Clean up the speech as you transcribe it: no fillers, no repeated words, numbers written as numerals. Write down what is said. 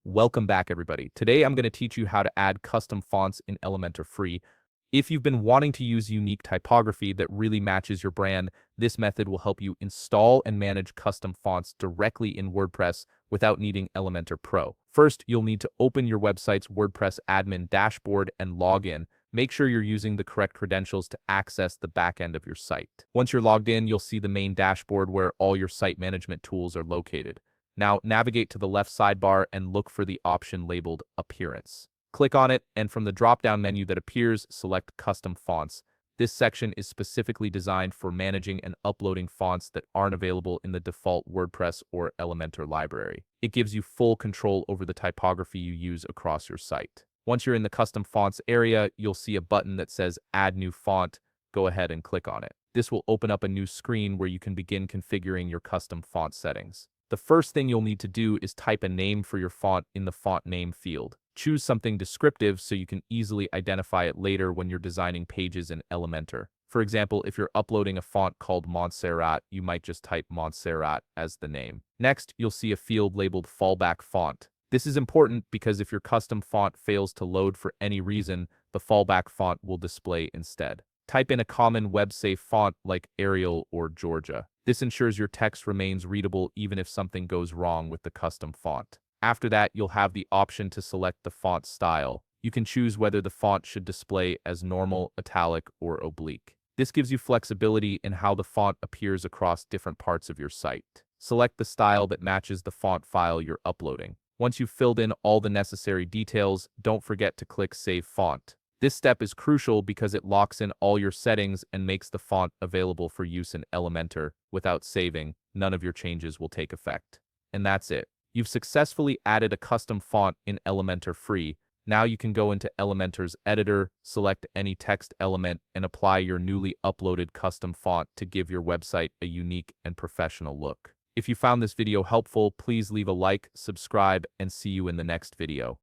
Welcome back, everybody. Today, I'm going to teach you how to add custom fonts in Elementor free. If you've been wanting to use unique typography that really matches your brand, this method will help you install and manage custom fonts directly in WordPress without needing Elementor Pro. First, you'll need to open your website's WordPress admin dashboard and log in. Make sure you're using the correct credentials to access the backend of your site. Once you're logged in, you'll see the main dashboard where all your site management tools are located. Now, navigate to the left sidebar and look for the option labeled Appearance. Click on it, and from the drop-down menu that appears, select Custom Fonts. This section is specifically designed for managing and uploading fonts that aren't available in the default WordPress or Elementor library. It gives you full control over the typography you use across your site. Once you're in the Custom Fonts area, you'll see a button that says Add New Font. Go ahead and click on it. This will open up a new screen where you can begin configuring your custom font settings. The first thing you'll need to do is type a name for your font in the font name field. Choose something descriptive so you can easily identify it later when you're designing pages in Elementor. For example, if you're uploading a font called Montserrat, you might just type Montserrat as the name. Next, you'll see a field labeled Fallback Font. This is important because if your custom font fails to load for any reason, the fallback font will display instead. Type in a common web-safe font like Arial or Georgia. This ensures your text remains readable even if something goes wrong with the custom font. After that, you'll have the option to select the font style. You can choose whether the font should display as normal, italic, or oblique. This gives you flexibility in how the font appears across different parts of your site. Select the style that matches the font file you're uploading. Once you've filled in all the necessary details, don't forget to click Save Font. This step is crucial because it locks in all your settings and makes the font available for use in Elementor. Without saving, none of your changes will take effect. And that's it. You've successfully added a custom font in Elementor free. Now you can go into Elementor's editor, select any text element, and apply your newly uploaded custom font to give your website a unique and professional look. If you found this video helpful, please leave a like, subscribe, and see you in the next video.